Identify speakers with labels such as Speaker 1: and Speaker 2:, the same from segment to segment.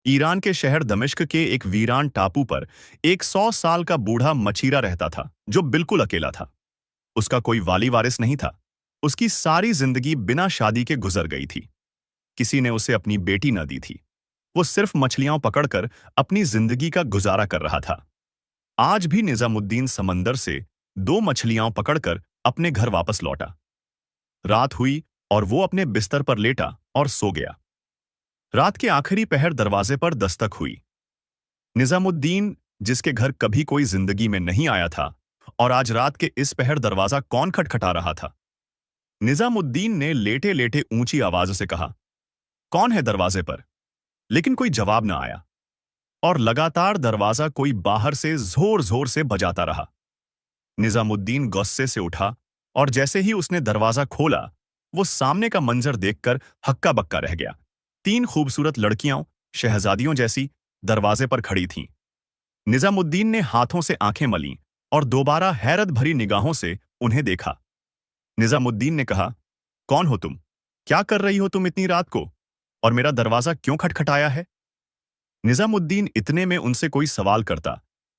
Speaker 1: Iran के शहर दमिश्क के एक वीरान टापू पर एक 100 साल का बूढ़ा मछीरा रहता था जो बिल्कुल अकेला था। उसका कोई वाली वारिस नहीं था। उसकी सारी जिंदगी बिना शादी के गुजर गई थी। किसी ने उसे अपनी बेटी न दी थी। वो सिर्फ मछलियां पकड़कर अपनी जिंदगी का गुजारा कर रहा था। आज भी निजामुद्दीन समंदर से 2 मछलियां पकड़कर अपने घर वापस लौटा। रात हुई और वो अपने बिस्तर पर लेटा और सो गया। रात के आखिरी पहर दरवाजे पर दस्तक हुई। निजामुद्दीन, जिसके घर कभी कोई जिंदगी में नहीं आया था, और आज रात के इस पहर दरवाजा कौन खटखटा रहा था? निजामुद्दीन ने लेटे लेटे ऊंची आवाज से कहा, कौन है दरवाजे पर? लेकिन कोई जवाब न आया और लगातार दरवाजा कोई बाहर से जोर जोर से बजाता रहा। निजामुद्दीन गुस्से से उठा और जैसे ही उसने दरवाजा खोला, वो सामने का मंजर देखकर हक्का बक्का रह गया। 3 खूबसूरत लड़कियां, शहजादियों जैसी, दरवाजे पर खड़ी थीं। निजामुद्दीन ने हाथों से आंखें मलीं और दोबारा हैरत भरी निगाहों से उन्हें देखा। निजामुद्दीन ने कहा, कौन हो तुम? क्या कर रही हो तुम इतनी रात को? और मेरा दरवाजा क्यों खटखटाया है? निजामुद्दीन इतने में उनसे कोई सवाल करता।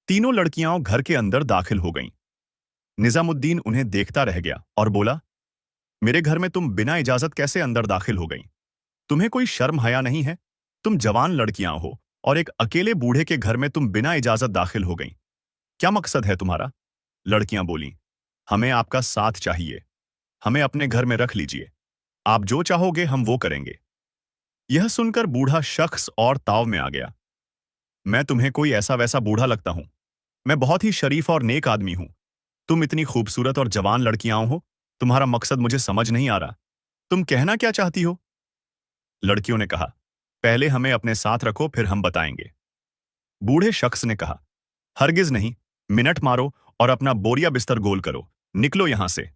Speaker 1: तीनों लड़कियां घर के अंदर दाखिल हो गईं। निजामुद्दीन उन्हें देखता रह गया और बोला, मेरे घर में तुम बिना इजाजत कैसे अंदर दाखिल हो गईं? तुम्हें कोई शर्म हया नहीं है? तुम जवान लड़कियां हो और एक अकेले बूढ़े के घर में तुम बिना इजाजत दाखिल हो गईं। क्या मकसद है तुम्हारा? लड़कियां बोलीं, हमें आपका साथ चाहिए। हमें अपने घर में रख लीजिए। आप जो चाहोगे हम वो करेंगे। यह सुनकर बूढ़ा शख्स और ताव में आ गया। मैं तुम्हें कोई ऐसा वैसा बूढ़ा लगता हूं? मैं बहुत ही शरीफ और नेक आदमी हूं। तुम इतनी खूबसूरत और जवान लड़कियां हो। तुम्हारा मकसद मुझे समझ नहीं आ रहा। तुम कहना क्या चाहती हो? लड़कियों ने कहा, पहले हमें अपने साथ रखो, फिर हम बताएंगे। बूढ़े शख्स ने कहा, हरगिज नहीं। मिनट मारो और अपना बोरिया बिस्तर गोल करो। निकलो यहां से।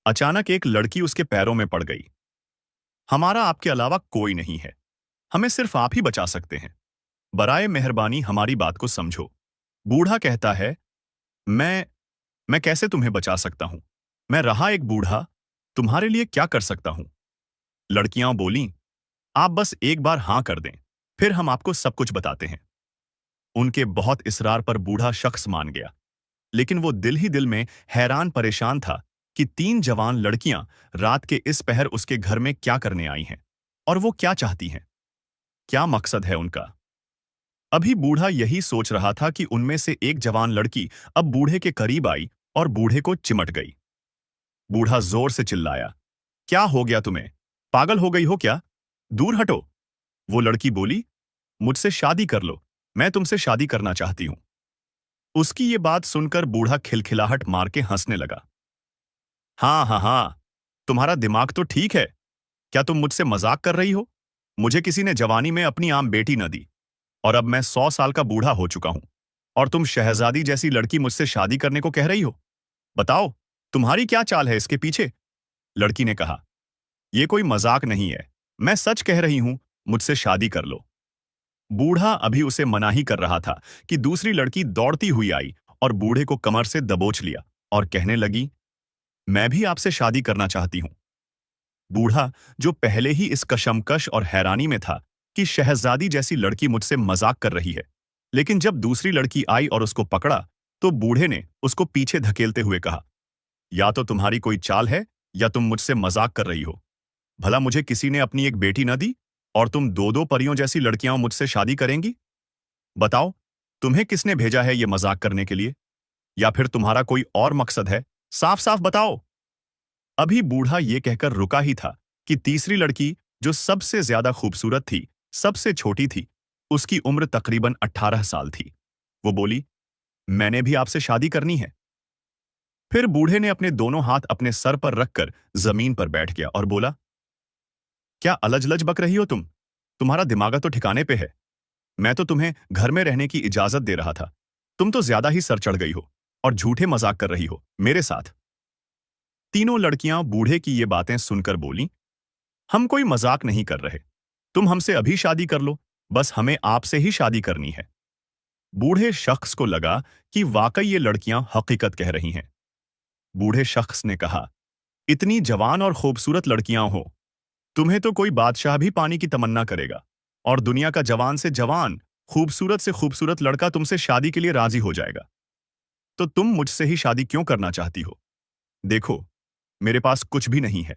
Speaker 1: अचानक एक लड़की उसके पैरों में पड़ गई। हमारा आपके अलावा कोई नहीं है। हमें सिर्फ आप ही बचा सकते हैं। बराए मेहरबानी हमारी बात को समझो। बूढ़ा कहता है, मैं मैं कैसे तुम्हें बचा सकता हूं? मैं रहा एक बूढ़ा, तुम्हारे लिए क्या कर सकता हूं? लड़कियां बोलीं, आप बस एक बार हां कर दें, फिर हम आपको सब कुछ बताते हैं। उनके बहुत इसरार पर बूढ़ा शख्स मान गया, लेकिन वो दिल ही दिल में हैरान परेशान था कि 3 जवान लड़कियां रात के इस पहर उसके घर में क्या करने आई हैं और वो क्या चाहती हैं। क्या मकसद है उनका? अभी बूढ़ा यही सोच रहा था कि उनमें से एक जवान लड़की अब बूढ़े के करीब आई और बूढ़े को चिमट गई। बूढ़ा जोर से चिल्लाया, क्या हो गया तुम्हें? पागल हो गई हो क्या? दूर हटो। वो लड़की बोली, मुझसे शादी कर लो। मैं तुमसे शादी करना चाहती हूं। उसकी ये बात सुनकर बूढ़ा खिलखिलाहट मार के हंसने लगा। हाँ हाँ हाँ, तुम्हारा दिमाग तो ठीक है। क्या तुम मुझसे मजाक कर रही हो? मुझे किसी ने जवानी में अपनी आम बेटी न दी और अब मैं 100 साल का बूढ़ा हो चुका हूं और तुम शहजादी जैसी लड़की मुझसे शादी करने को कह रही हो? बताओ, तुम्हारी क्या चाल है इसके पीछे? लड़की ने कहा, यह कोई मजाक नहीं है। मैं सच कह रही हूं, मुझसे शादी कर लो। बूढ़ा अभी उसे मनाही कर रहा था कि दूसरी लड़की दौड़ती हुई आई और बूढ़े को कमर से दबोच लिया और कहने लगी, मैं भी आपसे शादी करना चाहती हूं। बूढ़ा, जो पहले ही इस कशमकश और हैरानी में था कि शहजादी जैसी लड़की मुझसे मजाक कर रही है, लेकिन जब दूसरी लड़की आई और उसको पकड़ा तो बूढ़े ने उसको पीछे धकेलते हुए कहा, या तो तुम्हारी कोई चाल है या तुम मुझसे मजाक कर रही हो। भला मुझे किसी ने अपनी एक बेटी न दी और तुम 2-2 परियों जैसी लड़कियां मुझसे शादी करेंगी? बताओ, तुम्हें किसने भेजा है ये मजाक करने के लिए? या फिर तुम्हारा कोई और मकसद है? साफ साफ बताओ। अभी बूढ़ा ये कहकर रुका ही था कि तीसरी लड़की, जो सबसे ज्यादा खूबसूरत थी, सबसे छोटी थी, उसकी उम्र तकरीबन 18 साल थी। वो बोली, मैंने भी आपसे शादी करनी है। फिर बूढ़े ने अपने दोनों हाथ अपने सर पर रखकर जमीन पर बैठ गया और बोला, क्या अलज-लज बक रही हो तुम? तुम्हारा दिमाग तो ठिकाने पे है। मैं तो तुम्हें घर में रहने की इजाजत दे रहा था। तुम तो ज्यादा ही सर चढ़ गई हो और झूठे मजाक कर रही हो मेरे साथ। तीनों लड़कियां बूढ़े की ये बातें सुनकर बोलीं, हम कोई मजाक नहीं कर रहे। तुम हमसे अभी शादी कर लो, बस हमें आपसे ही शादी करनी है। बूढ़े शख्स को लगा कि वाकई ये लड़कियां हकीकत कह रही हैं। बूढ़े शख्स ने कहा, इतनी जवान और खूबसूरत लड़कियां हो, तुम्हें तो कोई बादशाह भी पानी की तमन्ना करेगा। और दुनिया का जवान से जवान, खूबसूरत से खूबसूरत लड़का तुमसे शादी के लिए राजी हो जाएगा। तो तुम मुझसे ही शादी क्यों करना चाहती हो? देखो, मेरे पास कुछ भी नहीं है।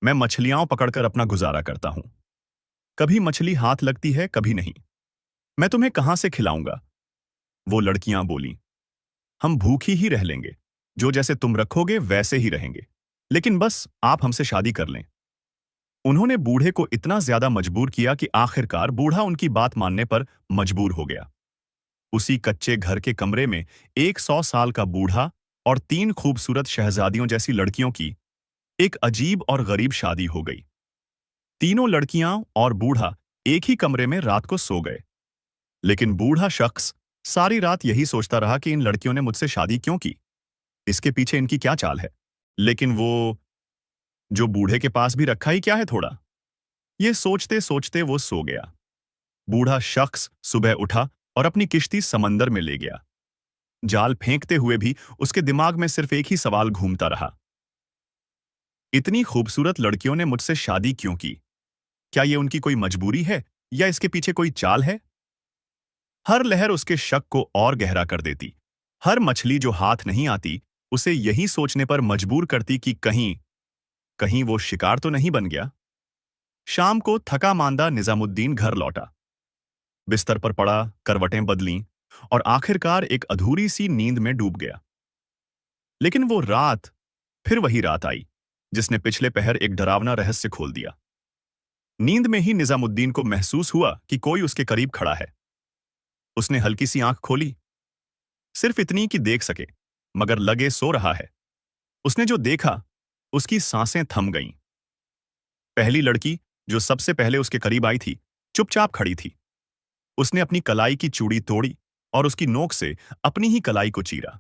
Speaker 1: मैं मछलियां पकड़कर अपना गुजारा करता हूं। कभी मछली हाथ लगती है, कभी नहीं। मैं तुम्हें कहां से खिलाऊंगा? वो लड़कियां बोलीं। हम भूखी ही रह लेंगे। जो जैसे तुम रखोगे वैसे ही रहेंगे। लेकिन बस आप हमसे शादी कर लें। उन्होंने बूढ़े को इतना ज्यादा मजबूर किया कि आखिरकार बूढ़ा उनकी बात मानने पर मजबूर हो गया। उसी कच्चे घर के कमरे में 100 साल का बूढ़ा और 3 खूबसूरत शहजादियों जैसी लड़कियों की एक अजीब और गरीब शादी हो गई। तीनों लड़कियां और बूढ़ा एक ही कमरे में रात को सो गए। लेकिन बूढ़ा शख्स सारी रात यही सोचता रहा कि इन लड़कियों ने मुझसे शादी क्यों की, इसके पीछे इनकी क्या चाल है। लेकिन वो जो बूढ़े के पास भी रखा ही क्या है थोड़ा। ये सोचते सोचते वो सो गया। बूढ़ा शख्स सुबह उठा और अपनी किश्ती समंदर में ले गया। जाल फेंकते हुए भी उसके दिमाग में सिर्फ एक ही सवाल घूमता रहा। इतनी खूबसूरत लड़कियों ने मुझसे शादी क्यों की? क्या ये उनकी कोई मजबूरी है या इसके पीछे कोई चाल है? हर लहर उसके शक को और गहरा कर देती। हर मछली जो हाथ नहीं आती, उसे यही सोचने पर मजबूर करती कि कहीं कहीं वो शिकार तो नहीं बन गया। शाम को थका मांदा निजामुद्दीन घर लौटा। बिस्तर पर पड़ा, करवटें बदलीं और आखिरकार एक अधूरी सी नींद में डूब गया। लेकिन वो रात फिर वही रात आई जिसने पिछले पहर एक डरावना रहस्य खोल दिया। नींद में ही निजामुद्दीन को महसूस हुआ कि कोई उसके करीब खड़ा है। उसने हल्की सी आंख खोली, सिर्फ इतनी कि देख सके, मगर लगे सो रहा है। उसने जो देखा, उसकी सांसें थम गईं। पहली लड़की जो सबसे पहले उसके करीब आई थी, चुपचाप खड़ी थी। उसने अपनी कलाई की चूड़ी तोड़ी और उसकी नोक से अपनी ही कलाई को चीरा।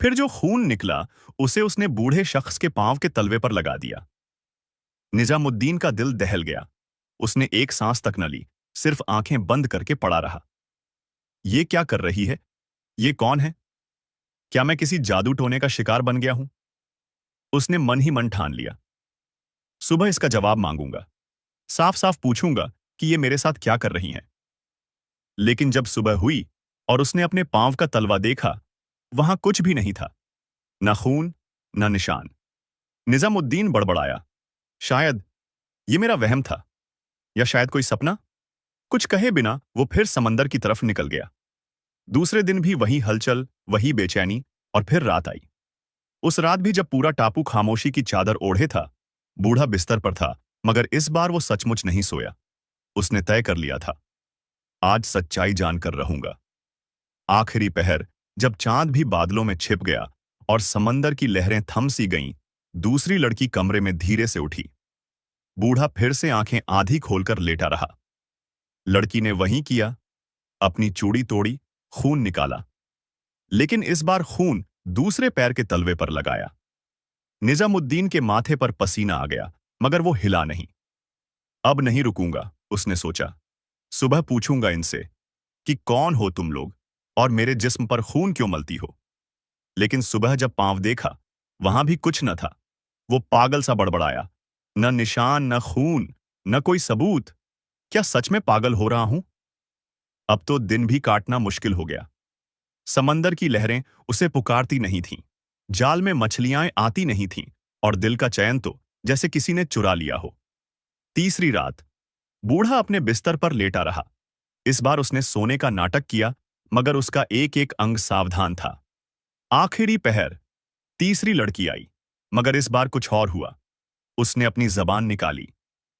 Speaker 1: फिर जो खून निकला, उसे उसने बूढ़े शख्स के पांव के तलवे पर लगा दिया। निजामुद्दीन का दिल दहल गया। उसने एक सांस तक न ली, सिर्फ आंखें बंद करके पड़ा रहा। ये क्या कर रही है? ये कौन है? क्या मैं किसी जादू टोने का शिकार बन गया हूं? उसने मन ही मन ठान लिया। सुबह इसका जवाब मांगूंगा। साफ साफ पूछूंगा कि ये मेरे साथ क्या कर रही हैं। लेकिन जब सुबह हुई और उसने अपने पांव का तलवा देखा, वहां कुछ भी नहीं था। न खून, न निशान। निजामुद्दीन बड़बड़ाया, शायद ये मेरा वहम था, या शायद कोई सपना। कुछ कहे बिना वो फिर समंदर की तरफ निकल गया। दूसरे दिन भी वही हलचल, वही बेचैनी, और फिर रात आई। उस रात भी जब पूरा टापू खामोशी की चादर ओढ़े था, बूढ़ा बिस्तर पर था, मगर इस बार वो सचमुच नहीं सोया। उसने तय कर लिया था, आज सच्चाई जानकर रहूंगा। आखिरी पहर, जब चांद भी बादलों में छिप गया और समंदर की लहरें थम सी गईं, दूसरी लड़की कमरे में धीरे से उठी। बूढ़ा फिर से आंखें आधी खोलकर लेटा रहा। लड़की ने वही किया, अपनी चूड़ी तोड़ी, खून निकाला। लेकिन इस बार खून दूसरे पैर के तलवे पर लगाया। निजामुद्दीन के माथे पर पसीना आ गया, मगर वो हिला नहीं। अब नहीं रुकूंगा, उसने सोचा। सुबह पूछूंगा इनसे कि कौन हो तुम लोग और मेरे जिस्म पर खून क्यों मलती हो। लेकिन सुबह जब पांव देखा, वहां भी कुछ न था। वो पागल सा बड़बड़ाया, न निशान, न खून, न कोई सबूत। क्या सच में पागल हो रहा हूं? अब तो दिन भी काटना मुश्किल हो गया। समंदर की लहरें उसे पुकारती नहीं थीं। जाल में मछलियां आती नहीं थीं, और दिल का चैन तो जैसे किसी ने चुरा लिया हो। तीसरी रात, बूढ़ा अपने बिस्तर पर लेटा रहा। इस बार उसने सोने का नाटक किया, मगर उसका एक एक अंग सावधान था। आखिरी पहर, तीसरी लड़की आई, मगर इस बार कुछ और हुआ। उसने अपनी जबान निकाली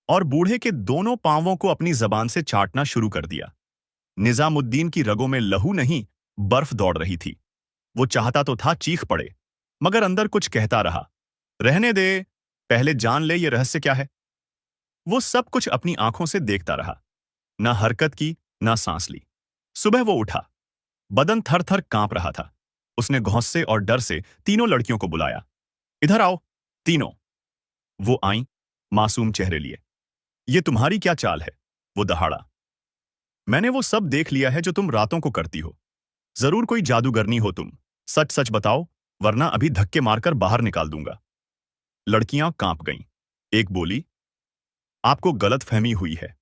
Speaker 1: और बूढ़े के दोनों पांवों को अपनी जबान से चाटना शुरू कर दिया। निजामुद्दीन की रगों में लहू नहीं, बर्फ दौड़ रही थी। वो चाहता तो था चीख पड़े, मगर अंदर कुछ कहता रहा, रहने दे, पहले जान ले ये रहस्य क्या है। वो सब कुछ अपनी आंखों से देखता रहा, ना हरकत की, ना सांस ली। सुबह वो उठा, बदन थर थर कांप रहा था। उसने गुस्से और डर से तीनों लड़कियों को बुलाया, इधर आओ, तीनों। वो आईं, मासूम चेहरे लिए। ये तुम्हारी क्या चाल है? वो दहाड़ा। मैंने वो सब देख लिया है जो तुम रातों को करती हो। जरूर कोई जादूगरनी हो तुम। सच सच बताओ, वरना अभी धक्के मारकर बाहर निकाल दूंगा। लड़कियां कांप गईं। एक बोली, आपको गलतफहमी हुई है।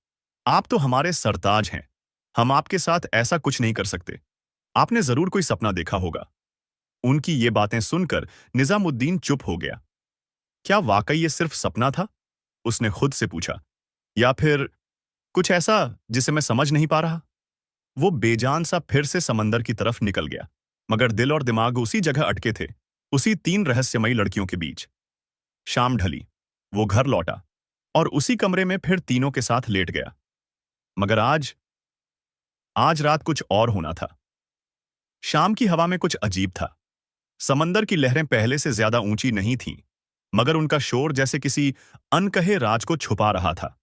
Speaker 1: आप तो हमारे सरताज हैं। हम आपके साथ ऐसा कुछ नहीं कर सकते। आपने जरूर कोई सपना देखा होगा। उनकी ये बातें सुनकर निजामुद्दीन चुप हो गया। क्या वाकई ये सिर्फ सपना था? उसने खुद से पूछा। या फिर कुछ ऐसा जिसे मैं समझ नहीं पा रहा? वो बेजान सा फिर से समंदर की तरफ निकल गया, मगर दिल और दिमाग उसी जगह अटके थे, उसी तीन रहस्यमयी लड़कियों के बीच। शाम ढली, वो घर लौटा और उसी कमरे में फिर तीनों के साथ लेट गया। मगर आज आज रात कुछ और होना था। शाम की हवा में कुछ अजीब था। समंदर की लहरें पहले से ज्यादा ऊंची नहीं थीं, मगर उनका शोर जैसे किसी अनकहे राज को छुपा रहा था।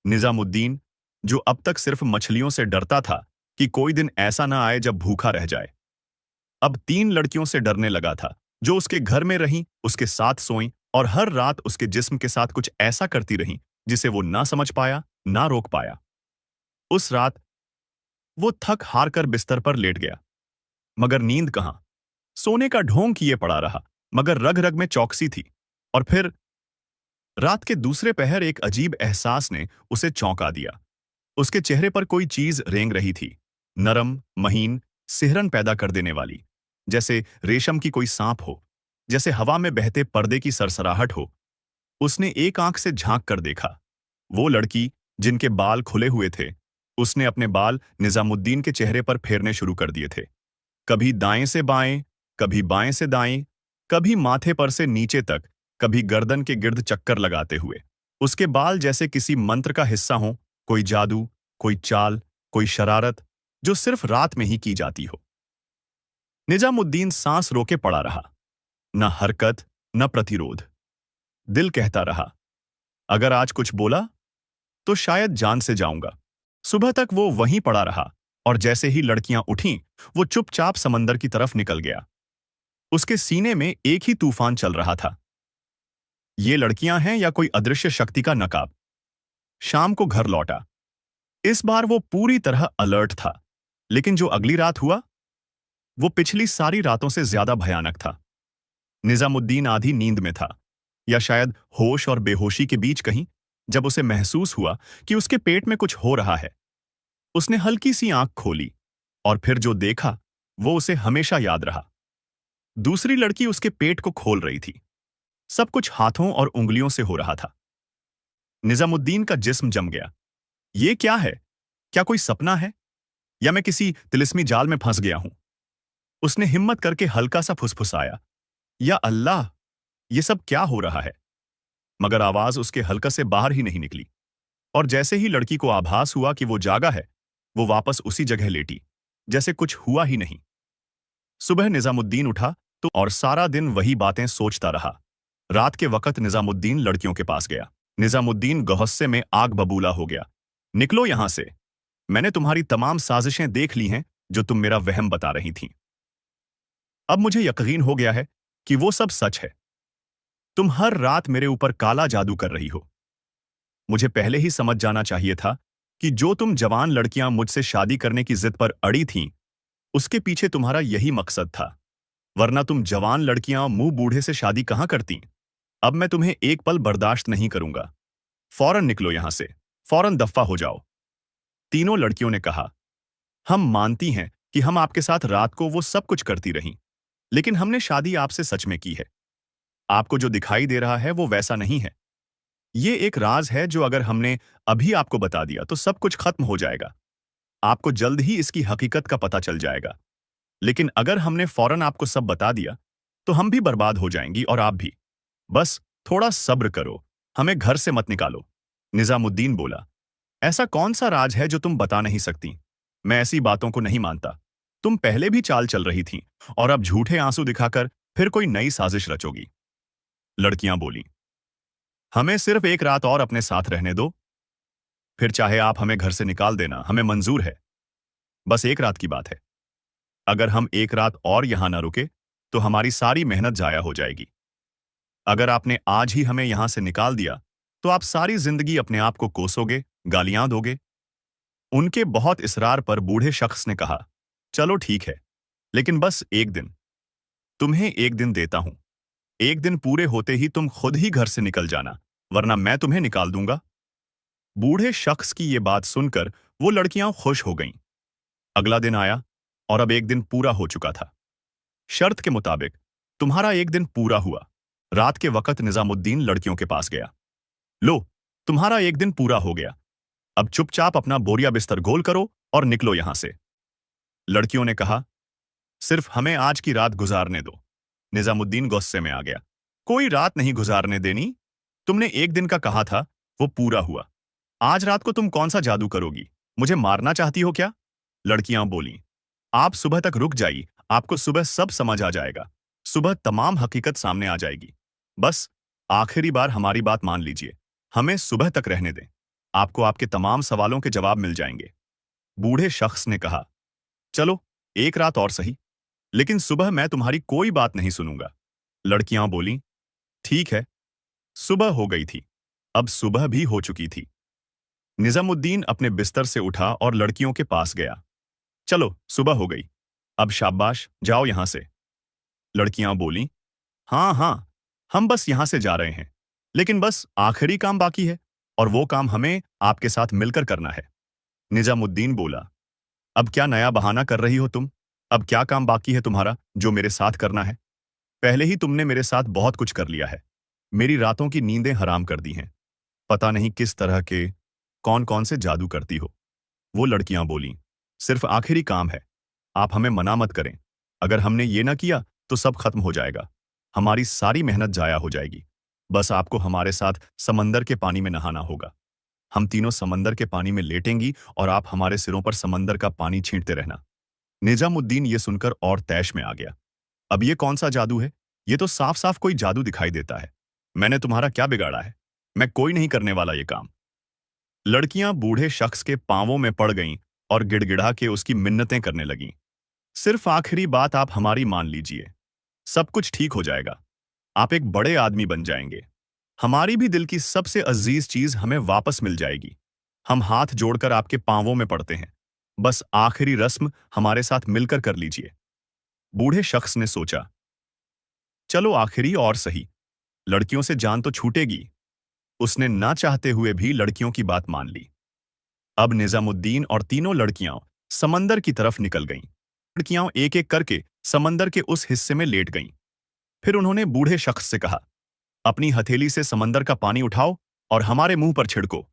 Speaker 1: निजामुद्दीन, जो अब तक सिर्फ मछलियों से डरता था कि कोई दिन ऐसा ना आए जब भूखा रह जाए, अब तीन लड़कियों से डरने लगा था, जो उसके घर में रहीं, उसके साथ सोईं और हर रात उसके जिस्म के साथ कुछ ऐसा करती रहीं जिसे वो ना समझ पाया, ना रोक पाया। उस रात वो थक हार कर बिस्तर पर लेट गया, मगर नींद कहां। सोने का ढोंग किए पड़ा रहा, मगर रग रग में चौकसी थी। और फिर रात के दूसरे पहर एक अजीब एहसास ने उसे चौंका दिया। उसके चेहरे पर कोई चीज रेंग रही थी, नरम, महीन, सिहरन पैदा कर देने वाली, जैसे रेशम की कोई सांप हो, जैसे हवा में बहते पर्दे की सरसराहट हो। उसने एक आंख से झांक कर देखा। वो लड़की जिनके बाल खुले हुए थे, उसने अपने बाल निजामुद्दीन के चेहरे पर फेरने शुरू कर दिए थे। कभी दाएं से बाएं, कभी बाएं से दाएं, कभी माथे पर से नीचे तक, कभी गर्दन के गिर्द चक्कर लगाते हुए। उसके बाल जैसे किसी मंत्र का हिस्सा हो, कोई जादू, कोई चाल, कोई शरारत, जो सिर्फ रात में ही की जाती हो। निजामुद्दीन सांस रोके पड़ा रहा, न हरकत, न प्रतिरोध। दिल कहता रहा, अगर आज कुछ बोला तो शायद जान से जाऊंगा। सुबह तक वो वहीं पड़ा रहा, और जैसे ही लड़कियां उठीं, वो चुपचाप समंदर की तरफ निकल गया। उसके सीने में एक ही तूफान चल रहा था। ये लड़कियां हैं या कोई अदृश्य शक्ति का नकाब? शाम को घर लौटा। इस बार वो पूरी तरह अलर्ट था, लेकिन जो अगली रात हुआ, वो पिछली सारी रातों से ज्यादा भयानक था। निजामुद्दीन आधी नींद में था, या शायद होश और बेहोशी के बीच कहीं, जब उसे महसूस हुआ कि उसके पेट में कुछ हो रहा है। उसने हल्की सी आंख खोली, और फिर जो देखा वो उसे हमेशा याद रहा। दूसरी लड़की उसके पेट को खोल रही थी। सब कुछ हाथों और उंगलियों से हो रहा था। निजामुद्दीन का जिस्म जम गया। ये क्या है? क्या कोई सपना है, या मैं किसी तिलिस्मी जाल में फंस गया हूं? उसने हिम्मत करके हल्का सा फुसफुसाया, या अल्लाह, ये सब क्या हो रहा है? मगर आवाज उसके हल्का से बाहर ही नहीं निकली। और जैसे ही लड़की को आभास हुआ कि वो जागा है, वो वापस उसी जगह लेटी, जैसे कुछ हुआ ही नहीं। सुबह निजामुद्दीन उठा तो और सारा दिन वही बातें सोचता रहा। रात के वक्त निजामुद्दीन लड़कियों के पास गया। निजामुद्दीन गुस्से में आग बबूला हो गया। निकलो यहां से। मैंने तुम्हारी तमाम साजिशें देख ली हैं, जो तुम मेरा वहम बता रही थीं। अब मुझे यकीन हो गया है कि वो सब सच है। तुम हर रात मेरे ऊपर काला जादू कर रही हो। मुझे पहले ही समझ जाना चाहिए था कि जो तुम जवान लड़कियां मुझसे शादी करने की जिद पर अड़ी थीं, उसके पीछे तुम्हारा यही मकसद था। वरना तुम जवान लड़कियां मुंह बूढ़े से शादी कहां करती। अब मैं तुम्हें एक पल बर्दाश्त नहीं करूंगा। फौरन निकलो यहां से, फौरन दफ्फा हो जाओ। तीनों लड़कियों ने कहा, हम मानती हैं कि हम आपके साथ रात को वो सब कुछ करती रहीं, लेकिन हमने शादी आपसे सच में की है। आपको जो दिखाई दे रहा है वो वैसा नहीं है। ये एक राज है जो अगर हमने अभी आपको बता दिया तो सब कुछ खत्म हो जाएगा। आपको जल्द ही इसकी हकीकत का पता चल जाएगा। लेकिन अगर हमने फौरन आपको सब बता दिया, तो हम भी बर्बाद हो जाएंगी और आप भी। बस थोड़ा सब्र करो, हमें घर से मत निकालो। निजामुद्दीन बोला, ऐसा कौन सा राज है जो तुम बता नहीं सकती? मैं ऐसी बातों को नहीं मानता। तुम पहले भी चाल चल रही थी, और अब झूठे आंसू दिखाकर फिर कोई नई साजिश रचोगी। लड़कियां बोली, हमें सिर्फ एक रात और अपने साथ रहने दो, फिर चाहे आप हमें घर से निकाल देना, हमें मंजूर है। बस एक रात की बात है। अगर हम एक रात और यहां ना रुके, तो हमारी सारी मेहनत जाया हो जाएगी। अगर आपने आज ही हमें यहां से निकाल दिया, तो आप सारी जिंदगी अपने आप को कोसोगे, गालियां दोगे। उनके बहुत इसरार पर बूढ़े शख्स ने कहा, चलो ठीक है, लेकिन बस एक दिन। तुम्हें एक दिन देता हूं। एक दिन पूरे होते ही तुम खुद ही घर से निकल जाना, वरना मैं तुम्हें निकाल दूंगा। बूढ़े शख्स की ये बात सुनकर वो लड़कियां खुश हो गईं। अगला दिन आया और अब एक दिन पूरा हो चुका था। शर्त के मुताबिक तुम्हारा एक दिन पूरा हुआ। रात के वक्त निजामुद्दीन लड़कियों के पास गया। लो, तुम्हारा एक दिन पूरा हो गया। अब चुपचाप अपना बोरिया बिस्तर गोल करो और निकलो यहां से। लड़कियों ने कहा, सिर्फ हमें आज की रात गुजारने दो। निजामुद्दीन गुस्से में आ गया। कोई रात नहीं गुजारने देनी। तुमने एक दिन का कहा था, वो पूरा हुआ। आज रात को तुम कौन सा जादू करोगी? मुझे मारना चाहती हो क्या? लड़कियां बोलीं, आप सुबह तक रुक जाइए, आपको सुबह सब समझ आ जाएगा। सुबह तमाम हकीकत सामने आ जाएगी। बस आखिरी बार हमारी बात मान लीजिए। हमें सुबह तक रहने दें। आपको आपके तमाम सवालों के जवाब मिल जाएंगे। बूढ़े शख्स ने कहा, चलो एक रात और सही, लेकिन सुबह मैं तुम्हारी कोई बात नहीं सुनूंगा। लड़कियां बोलीं, ठीक है। सुबह हो गई थी। अब सुबह भी हो चुकी थी। निजामुद्दीन अपने बिस्तर से उठा और लड़कियों के पास गया। चलो, सुबह हो गई। अब शाबाश, जाओ यहां से। लड़कियां बोलीं, हाँ हाँ, हम बस यहां से जा रहे हैं, लेकिन बस आखिरी काम बाकी है, और वो काम हमें आपके साथ मिलकर करना है। निजामुद्दीन बोला, अब क्या नया बहाना कर रही हो तुम? अब क्या काम बाकी है तुम्हारा जो मेरे साथ करना है? पहले ही तुमने मेरे साथ बहुत कुछ कर लिया है। मेरी रातों की नींदें हराम कर दी हैं। पता नहीं किस तरह के कौन कौन से जादू करती हो। वो लड़कियां बोलीं, सिर्फ आखिरी काम है। आप हमें मना मत करें। अगर हमने ये ना किया तो सब खत्म हो जाएगा। हमारी सारी मेहनत जाया हो जाएगी। बस आपको हमारे साथ समंदर के पानी में नहाना होगा। हम तीनों समंदर के पानी में लेटेंगी और आप हमारे सिरों पर समंदर का पानी छींटते रहना। निजामुद्दीन ये सुनकर और तैश में आ गया। अब ये कौन सा जादू है? ये तो साफ साफ कोई जादू दिखाई देता है। मैंने तुम्हारा क्या बिगाड़ा है? मैं कोई नहीं करने वाला ये काम। लड़कियां बूढ़े शख्स के पांवों में पड़ गईं और गिड़गिड़ा के उसकी मिन्नतें करने लगीं। सिर्फ आखिरी बात आप हमारी मान लीजिए। सब कुछ ठीक हो जाएगा। आप एक बड़े आदमी बन जाएंगे। हमारी भी दिल की सबसे अजीज चीज हमें वापस मिल जाएगी। हम हाथ जोड़कर आपके पांवों में पड़ते हैं। बस आखिरी रस्म हमारे साथ मिलकर कर लीजिए। बूढ़े शख्स ने सोचा, चलो आखिरी और सही। लड़कियों से जान तो छूटेगी। उसने ना चाहते हुए भी लड़कियों की बात मान ली। अब निजामुद्दीन और तीनों लड़कियां समंदर की तरफ निकल गईं। लड़कियां एक एक करके समंदर के उस हिस्से में लेट गईं। फिर उन्होंने बूढ़े शख्स से कहा, अपनी हथेली से समंदर का पानी उठाओ और हमारे मुंह पर छिड़को।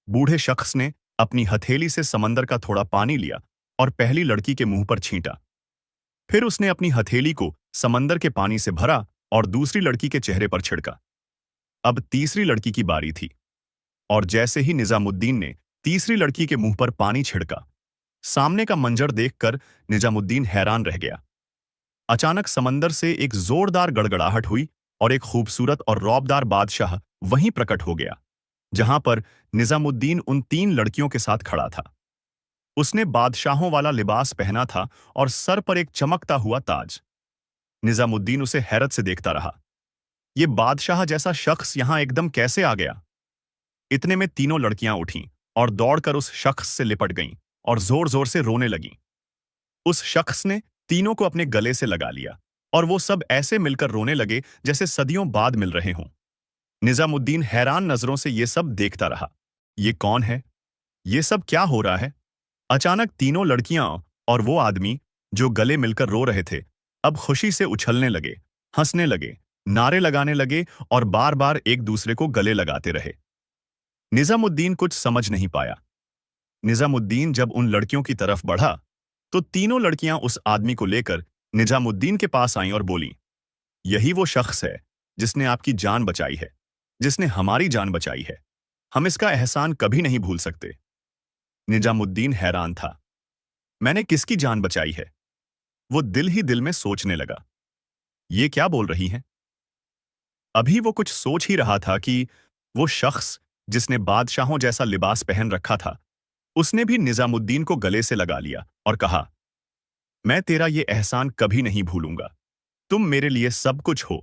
Speaker 1: बूढ़े शख्स ने अपनी हथेली से समंदर का थोड़ा पानी लिया और पहली लड़की के मुंह पर छींटा। फिर उसने अपनी हथेली को समंदर के पानी से भरा और दूसरी लड़की के चेहरे पर छिड़का। अब तीसरी लड़की की बारी थी, और जैसे ही निजामुद्दीन ने तीसरी लड़की के मुंह पर पानी छिड़का, सामने का मंजर देखकर निजामुद्दीन हैरान रह गया। अचानक समंदर से एक जोरदार गड़गड़ाहट हुई और एक खूबसूरत और रौबदार बादशाह वहीं प्रकट हो गया, जहां पर निजामुद्दीन उन तीन लड़कियों के साथ खड़ा था। उसने बादशाहों वाला लिबास पहना था और सर पर एक चमकता हुआ ताज। निजामुद्दीन उसे हैरत से देखता रहा। ये बादशाह जैसा शख्स यहां एकदम कैसे आ गया? इतने में तीनों लड़कियां उठीं और दौड़कर उस शख्स से लिपट गईं और जोर जोर से रोने लगीं। उस शख्स ने तीनों को अपने गले से लगा लिया और वो सब ऐसे मिलकर रोने लगे जैसे सदियों बाद मिल रहे हों। निजामुद्दीन हैरान नजरों से ये सब देखता रहा। ये कौन है? ये सब क्या हो रहा है? अचानक तीनों लड़कियां और वो आदमी जो गले मिलकर रो रहे थे, अब खुशी से उछलने लगे, हंसने लगे, नारे लगाने लगे और बार बार एक दूसरे को गले लगाते रहे। निजामुद्दीन कुछ समझ नहीं पाया। निजामुद्दीन जब उन लड़कियों की तरफ बढ़ा तो तीनों लड़कियां उस आदमी को लेकर निजामुद्दीन के पास आईं और बोलीं, यही वो शख्स है जिसने आपकी जान बचाई है, जिसने हमारी जान बचाई है। हम इसका एहसान कभी नहीं भूल सकते। निजामुद्दीन हैरान था। मैंने किसकी जान बचाई है? वो दिल ही दिल में सोचने लगा। ये क्या बोल रही हैं? अभी वो कुछ सोच ही रहा था कि वो शख्स जिसने बादशाहों जैसा लिबास पहन रखा था, उसने भी निजामुद्दीन को गले से लगा लिया और कहा, मैं तेरा ये एहसान कभी नहीं भूलूंगा। तुम मेरे लिए सब कुछ हो।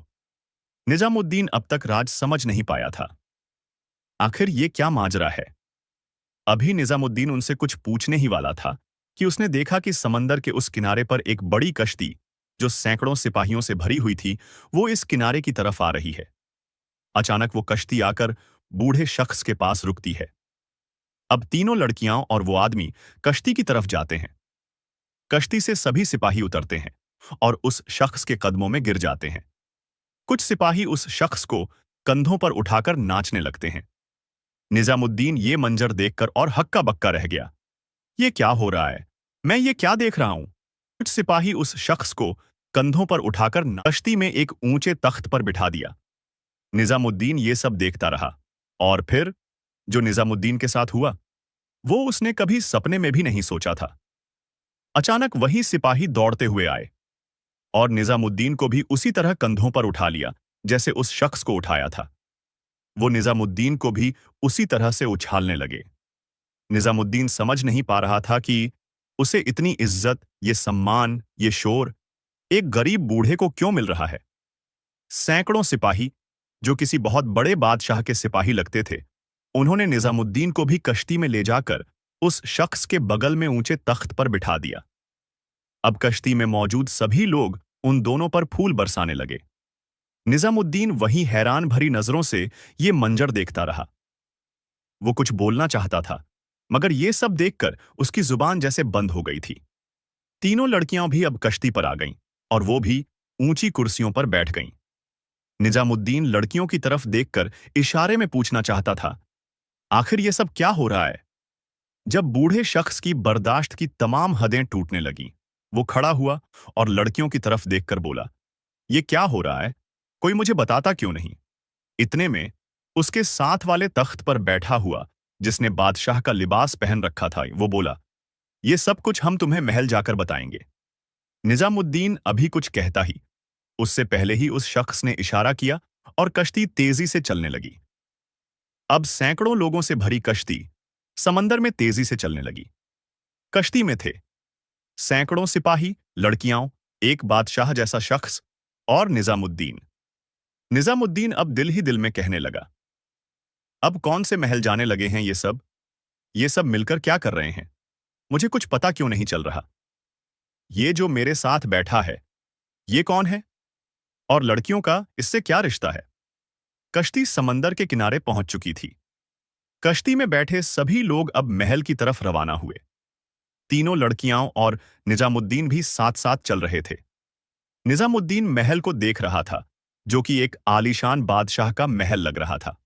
Speaker 1: निजामुद्दीन अब तक राज समझ नहीं पाया था। आखिर ये क्या माजरा है? अभी निजामुद्दीन उनसे कुछ पूछने ही वाला था कि उसने देखा कि समंदर के उस किनारे पर एक बड़ी कश्ती जो सैकड़ों सिपाहियों से भरी हुई थी, वो इस किनारे की तरफ आ रही है। अचानक वो कश्ती आकर बूढ़े शख्स के पास रुकती है। अब तीनों लड़कियां और वो आदमी कश्ती की तरफ जाते हैं। कश्ती से सभी सिपाही उतरते हैं और उस शख्स के कदमों में गिर जाते हैं। कुछ सिपाही उस शख्स को कंधों पर उठाकर नाचने लगते हैं। निजामुद्दीन ये मंजर देखकर और हक्का बक्का रह गया। ये क्या हो रहा है? मैं ये क्या देख रहा हूं? कुछ सिपाही उस शख्स को कंधों पर उठाकर कश्ती में एक ऊंचे तख्त पर बिठा दिया। निजामुद्दीन ये सब देखता रहा। और फिर जो निजामुद्दीन के साथ हुआ, वो उसने कभी सपने में भी नहीं सोचा था। अचानक वही सिपाही दौड़ते हुए आए और निजामुद्दीन को भी उसी तरह कंधों पर उठा लिया जैसे उस शख्स को उठाया था। वो निजामुद्दीन को भी उसी तरह से उछालने लगे। निजामुद्दीन समझ नहीं पा रहा था कि उसे इतनी इज्जत, ये सम्मान, ये शोर एक गरीब बूढ़े को क्यों मिल रहा है। सैकड़ों सिपाही, जो किसी बहुत बड़े बादशाह के सिपाही लगते थे, उन्होंने निजामुद्दीन को भी कश्ती में ले जाकर उस शख्स के बगल में ऊंचे तख्त पर बिठा दिया। अब कश्ती में मौजूद सभी लोग उन दोनों पर फूल बरसाने लगे। निजामुद्दीन वहीं हैरान भरी नजरों से ये मंजर देखता रहा। वो कुछ बोलना चाहता था, मगर ये सब देखकर उसकी जुबान जैसे बंद हो गई थी। तीनों लड़कियां भी अब कश्ती पर आ गईं और वो भी ऊंची कुर्सियों पर बैठ गईं। निजामुद्दीन लड़कियों की तरफ देखकर इशारे में पूछना चाहता था, आखिर ये सब क्या हो रहा है? जब बूढ़े शख्स की बर्दाश्त की तमाम हदें टूटने लगीं, वो खड़ा हुआ और लड़कियों की तरफ देखकर बोला, ये क्या हो रहा है? कोई मुझे बताता क्यों नहीं? इतने में उसके साथ वाले तख्त पर बैठा हुआ, जिसने बादशाह का लिबास पहन रखा था, वो बोला, ये सब कुछ हम तुम्हें महल जाकर बताएंगे। निजामुद्दीन अभी कुछ कहता ही उससे पहले ही उस शख्स ने इशारा किया और कश्ती तेजी से चलने लगी। अब सैकड़ों लोगों से भरी कश्ती समंदर में तेजी से चलने लगी। कश्ती में थे सैकड़ों सिपाही, लड़कियां, एक बादशाह जैसा शख्स और निजामुद्दीन। निजामुद्दीन अब दिल ही दिल में कहने लगा, अब कौन से महल जाने लगे हैं ये सब मिलकर क्या कर रहे हैं? मुझे कुछ पता क्यों नहीं चल रहा? ये जो मेरे साथ बैठा है, ये कौन है? और लड़कियों का इससे क्या रिश्ता है? कश्ती समंदर के किनारे पहुंच चुकी थी। कश्ती में बैठे सभी लोग अब महल की तरफ रवाना हुए। तीनों लड़कियां और निजामुद्दीन भी साथ साथ चल रहे थे। निजामुद्दीन महल को देख रहा था, जो कि एक आलीशान बादशाह का महल लग रहा था।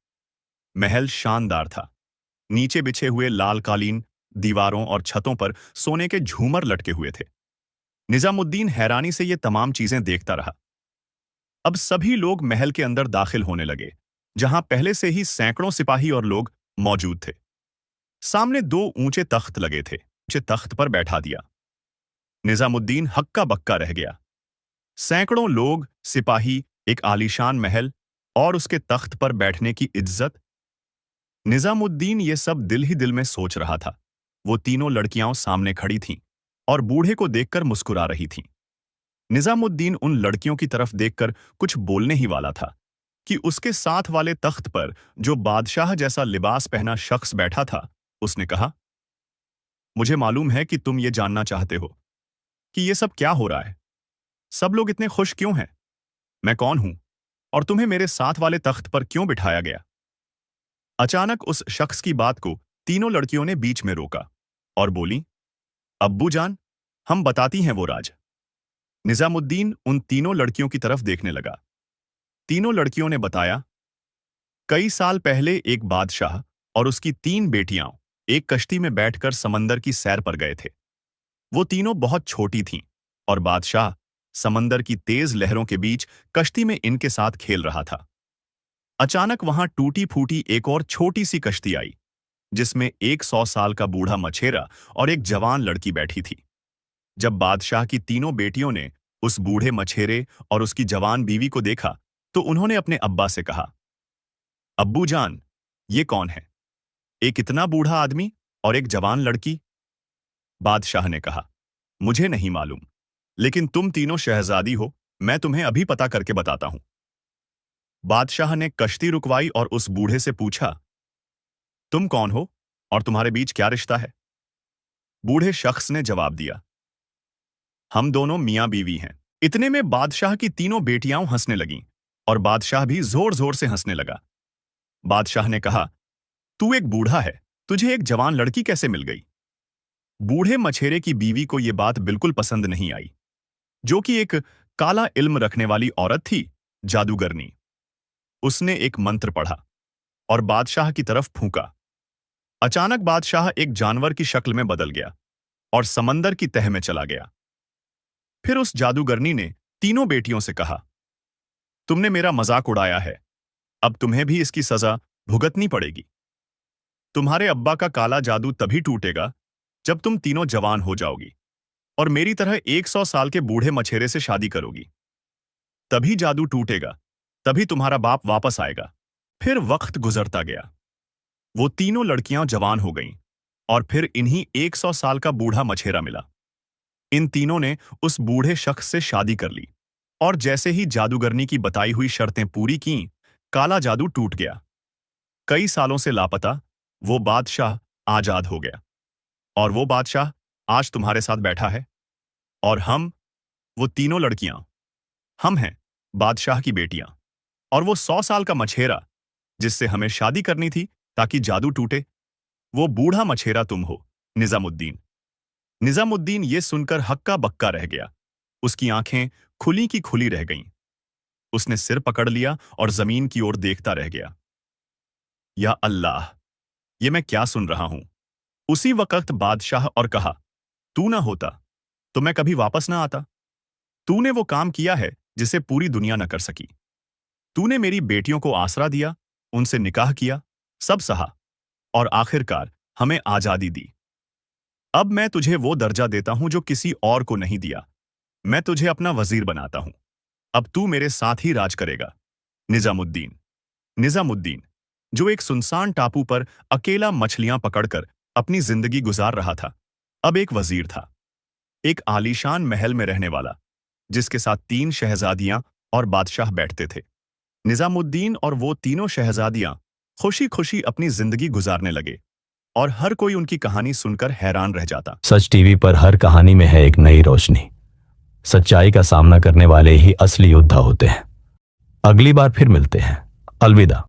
Speaker 1: महल शानदार था। नीचे बिछे हुए लाल कालीन, दीवारों और छतों पर सोने के झूमर लटके हुए थे। निजामुद्दीन हैरानी से ये तमाम चीजें देखता रहा। अब सभी लोग महल के अंदर दाखिल होने लगे, जहां पहले से ही सैकड़ों सिपाही और लोग मौजूद थे। सामने दो ऊंचे तख्त लगे थे। ऊंचे तख्त पर बैठा दिया। निजामुद्दीन हक्का बक्का रह गया। सैकड़ों लोग, सिपाही, एक आलीशान महल और उसके तख्त पर बैठने की इज्जत। निजामुद्दीन ये सब दिल ही दिल में सोच रहा था। वो तीनों लड़कियां सामने खड़ी थीं और बूढ़े को देखकर मुस्कुरा रही थीं। निजामुद्दीन उन लड़कियों की तरफ देखकर कुछ बोलने ही वाला था कि उसके साथ वाले तख्त पर जो बादशाह जैसा लिबास पहना शख्स बैठा था, उसने कहा, मुझे मालूम है कि तुम ये जानना चाहते हो कि ये सब क्या हो रहा है। सब लोग इतने खुश क्यों हैं? मैं कौन हूं और तुम्हें मेरे साथ वाले तख्त पर क्यों बिठाया गया? अचानक उस शख्स की बात को तीनों लड़कियों ने बीच में रोका और बोली, अब्बू जान, हम बताती हैं वो राज। निजामुद्दीन उन तीनों लड़कियों की तरफ देखने लगा। तीनों लड़कियों ने बताया, कई साल पहले एक बादशाह और उसकी तीन बेटियां एक कश्ती में बैठकर समंदर की सैर पर गए थे। वो तीनों बहुत छोटी थीं और बादशाह समंदर की तेज लहरों के बीच कश्ती में इनके साथ खेल रहा था। अचानक वहां टूटी फूटी एक और छोटी सी कश्ती आई, जिसमें 100 साल का बूढ़ा मछेरा और एक जवान लड़की बैठी थी। जब बादशाह की तीनों बेटियों ने उस बूढ़े मछेरे और उसकी जवान बीवी को देखा, तो उन्होंने अपने अब्बा से कहा, अब्बू जान, ये कौन है? एक इतना बूढ़ा आदमी और एक जवान लड़की? बादशाह ने कहा, मुझे नहीं मालूम, लेकिन तुम तीनों शहजादी हो, मैं तुम्हें अभी पता करके बताता हूं। बादशाह ने कश्ती रुकवाई और उस बूढ़े से पूछा, तुम कौन हो और तुम्हारे बीच क्या रिश्ता है? बूढ़े शख्स ने जवाब दिया, हम दोनों मियां बीवी हैं। इतने में बादशाह की तीनों बेटियां हंसने लगीं और बादशाह भी जोर जोर से हंसने लगा। बादशाह ने कहा, तू एक बूढ़ा है, तुझे एक जवान लड़की कैसे मिल गई? बूढ़े मछेरे की बीवी को यह बात बिल्कुल पसंद नहीं आई, जो कि एक काला इल्म रखने वाली औरत थी, जादूगरनी। उसने एक मंत्र पढ़ा और बादशाह की तरफ फूंका। अचानक बादशाह एक जानवर की शक्ल में बदल गया और समंदर की तह में चला गया। फिर उस जादूगरनी ने तीनों बेटियों से कहा, तुमने मेरा मजाक उड़ाया है, अब तुम्हें भी इसकी सजा भुगतनी पड़ेगी। तुम्हारे अब्बा का काला जादू तभी टूटेगा जब तुम तीनों जवान हो जाओगी और मेरी तरह 100 साल के बूढ़े मछेरे से शादी करोगी। तभी जादू टूटेगा, तभी तुम्हारा बाप वापस आएगा। फिर वक्त गुजरता गया। वो तीनों लड़कियां जवान हो गईं और फिर इन्हीं 100 साल का बूढ़ा मछेरा मिला। इन तीनों ने उस बूढ़े शख्स से शादी कर ली और जैसे ही जादूगरनी की बताई हुई शर्तें पूरी कीं, काला जादू टूट गया। कई सालों से लापता वो बादशाह आजाद हो गया और वो बादशाह आज तुम्हारे साथ बैठा है। और हम, वो तीनों लड़कियां, हम हैं बादशाह की बेटियां। और वो 100 साल का मछेरा जिससे हमें शादी करनी थी ताकि जादू टूटे, वो बूढ़ा मछेरा तुम हो, निजामुद्दीन। निजामुद्दीन ये सुनकर हक्का बक्का रह गया। उसकी आंखें खुली की खुली रह गईं। उसने सिर पकड़ लिया और जमीन की ओर देखता रह गया। या अल्लाह, ये मैं क्या सुन रहा हूं? उसी वक्त बादशाह और कहा, तू ना होता तो मैं कभी वापस ना आता। तूने वो काम किया है जिसे पूरी दुनिया न कर सकी। तूने मेरी बेटियों को आसरा दिया, उनसे निकाह किया, सब सहा और आखिरकार हमें आजादी दी। अब मैं तुझे वो दर्जा देता हूं जो किसी और को नहीं दिया। मैं तुझे अपना वजीर बनाता हूं। अब तू मेरे साथ ही राज करेगा। निजामुद्दीन। निजामुद्दीन, जो एक सुनसान टापू पर अकेला मछलियां पकड़कर अपनी जिंदगी गुजार रहा था, अब एक वजीर था। एक आलीशान महल में रहने वाला, जिसके साथ 3 शहजादियां और बादशाह बैठते थे। निजामुद्दीन और वो तीनों शहजादियां खुशी खुशी अपनी जिंदगी गुजारने लगे और हर कोई उनकी कहानी सुनकर हैरान रह जाता।
Speaker 2: सच टीवी पर हर कहानी में है एक नई रोशनी। सच्चाई का सामना करने वाले ही असली योद्धा होते हैं। अगली बार फिर मिलते हैं। अलविदा।